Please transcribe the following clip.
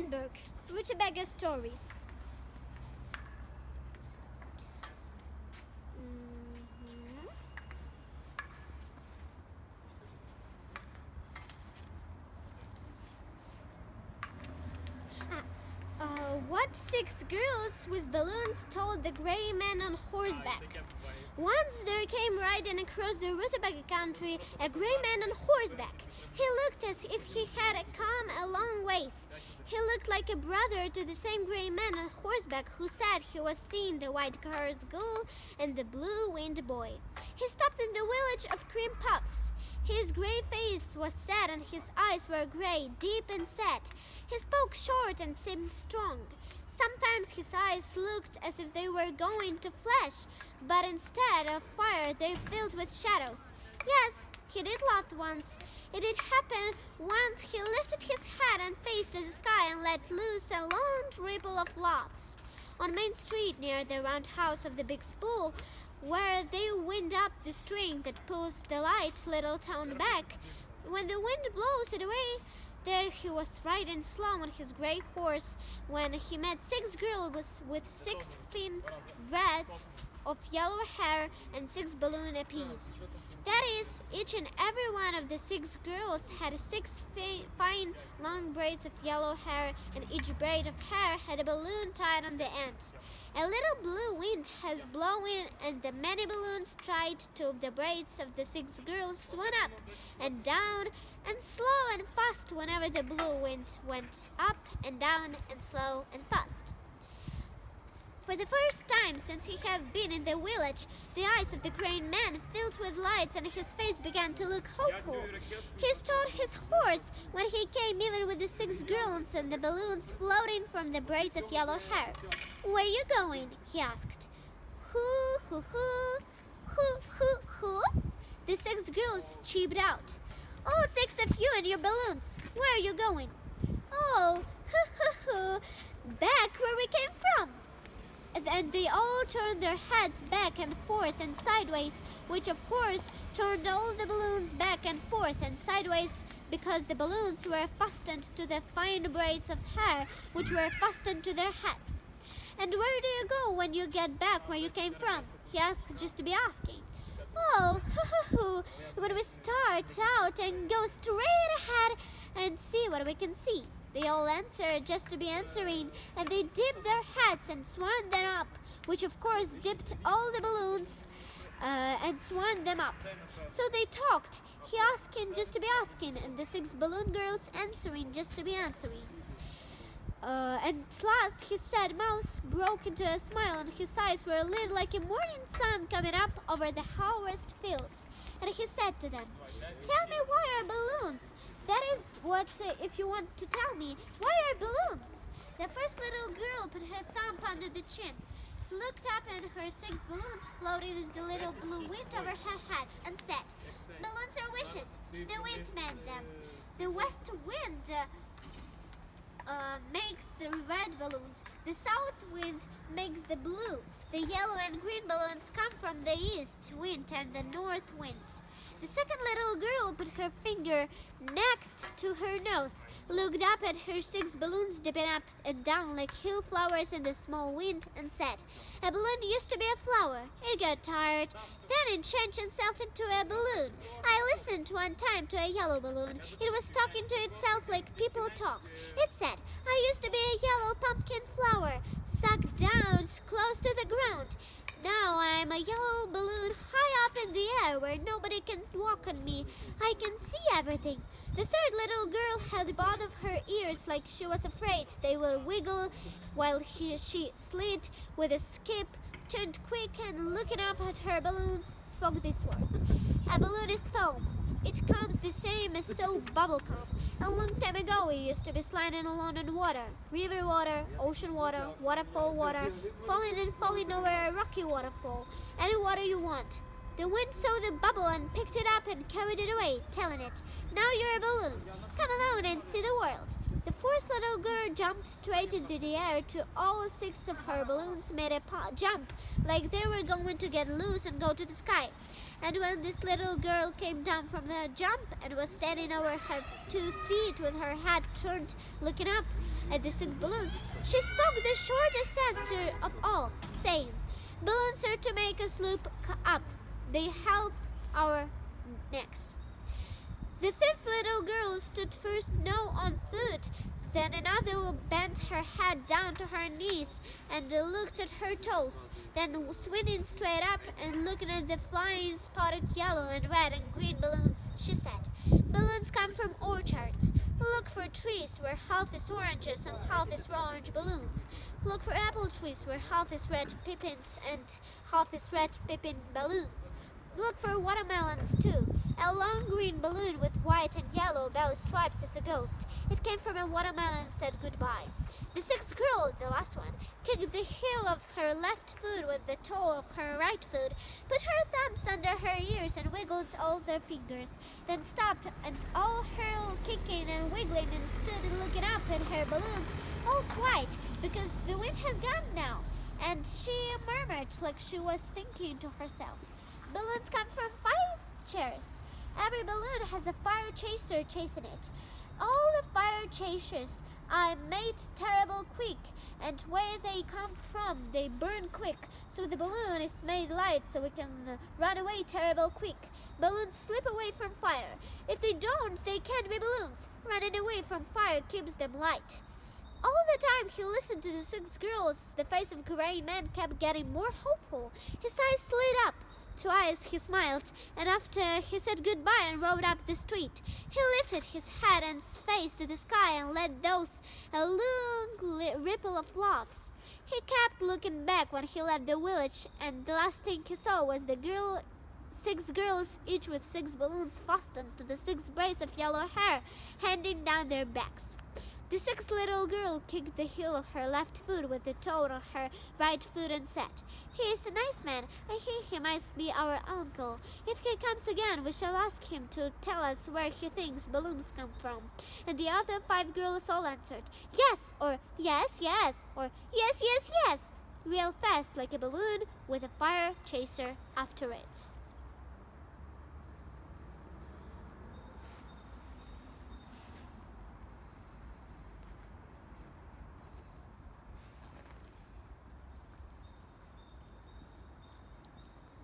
SANDBURG, ROOTABAGA stories. What six girls with balloons told the gray man on horseback? Once there came riding across the ROOTABAGA country a gray man on horseback. He looked as if he had come a long ways. He looked like a brother to the same gray man on horseback who said he was seeing the white cars go and the blue-winged boy. He stopped in the village of Cream Puffs. His gray face was sad and his eyes were gray, deep and set. He spoke short and seemed strong. Sometimes his eyes looked as if they were going to flash, but instead of fire they filled with shadows. Yes, he did laugh once. It did happen once he lifted his head and faced the sky and let loose a long ripple of laughs. On Main Street near the roundhouse of the big spool, where they wind up the string that pulls the light little town back, when the wind blows it away, there he was riding slow on his gray horse when he met six girls with six thin braids of yellow hair and six balloons apiece. That is, each and every one of the six girls had six fine long braids of yellow hair, and each braid of hair had a balloon tied on the end. A little blue wind has blown and the many balloons tied to the braids of the six girls swung up and down and slow and fast whenever the blue wind went up and down and slow and fast. For the first time since he had been in the village, the eyes of the gray man filled with lights and his face began to look hopeful. He stopped his horse when he came even with the six girls and the balloons floating from the braids of yellow hair. "Where are you going?" he asked. Who? The six girls cheeped out. "All six of you and your balloons. Where are you going?" "Oh, back where we came from." And they all turned their heads back and forth and sideways, which of course turned all the balloons back and forth and sideways because the balloons were fastened to the fine braids of hair which were fastened to their heads. "And where do you go when you get back where you came from?" he asked, just to be asking. "Oh, when we start out and go straight ahead and see what we can see." They all answered just to be answering, and they dipped their heads and swung them up, which of course dipped all the balloons and swung them up. So they talked, he asking just to be asking, and the six balloon girls answering just to be answering. And at last his sad mouth broke into a smile, and his eyes were lit like a morning sun coming up over the harvest fields. And he said to them, "Tell me, why are balloons? That is what, if you want to tell me, why are balloons?" The first little girl put her thumb under the chin, looked up and her six balloons floated in the little blue wind over her head and said, "Balloons are wishes. The wind made them. The west wind makes the red balloons. The south wind makes the blue. The yellow and green balloons come from the east wind and the north wind." The second little girl put her finger next to her nose, looked up at her six balloons dipping up and down like hill flowers in the small wind, and said, "A balloon used to be a flower. It got tired. Then it changed itself into a balloon. I listened one time to a yellow balloon. It was talking to itself like people talk. It said, 'I used to be a yellow pumpkin flower, sucked down close to the ground. Now I am a yellow balloon high up in the air where nobody can walk on me. I can see everything.'" The third little girl held both of her ears like she was afraid they would wiggle while she slid with a skip, turned quick, and looking up at her balloons, spoke these words. "A balloon is foam. It comes the same as soap bubble gum. A long time ago it used to be sliding along in water, river water, ocean water, waterfall water, falling and falling over a rocky waterfall, any water you want. The wind saw the bubble and picked it up and carried it away, telling it, 'Now you're a balloon. Come along and see the world.' The fourth little girl jumped straight into the air to all 6 of her balloons made a jump like they were going to get loose and go to the sky. And when this little girl came down from the jump and was standing over her 2 feet with her head turned looking up at the 6 balloons, she spoke the shortest answer of all, saying, "Balloons are to make us loop up. They help our necks." The 5th little girl stood first no on foot, then another bent her head down to her knees and looked at her toes, then swinging straight up and looking at the flying spotted yellow and red and green balloons, she said, "Balloons come from orchards. Look for trees where half is oranges and half is orange balloons. Look for apple trees where half is red pippins and half is red pippin balloons. Look for watermelons too. A long green balloon with white and yellow belly stripes is a ghost. It came from a watermelon and said goodbye." The 6th girl, the last one, kicked the heel of her left foot with the toe of her right foot, put her thumbs under her ears and wiggled all their fingers, then stopped and all her kicking and wiggling and stood looking up at her balloons, all quiet because the wind has gone now, and she murmured like she was thinking to herself, "Balloons come from 5 chairs. Every balloon has a fire chaser chasing it. All the fire chasers are made terrible quick, and where they come from, they burn quick. So the balloon is made light so we can run away terrible quick. Balloons slip away from fire. If they don't, they can't be balloons. Running away from fire keeps them light." All the time he listened to the 6 girls, the face of the gray man kept getting more hopeful. His eyes lit up. Twice he smiled, and after he said goodbye and rode up the street, he lifted his head and face to the sky and let those a long ripple of laughs. He kept looking back when he left the village, and the last thing he saw was the 6 girls, each with 6 balloons fastened to the 6 braids of yellow hair hanging down their backs. The 6th little girl kicked the heel of her left foot with the toe of her right foot and said, "He is a nice man. I think he might be our uncle. If he comes again, we shall ask him to tell us where he thinks balloons come from." And the other 5 girls all answered, "Yes," or "Yes, yes," or "Yes, yes, yes," real fast like a balloon with a fire chaser after it.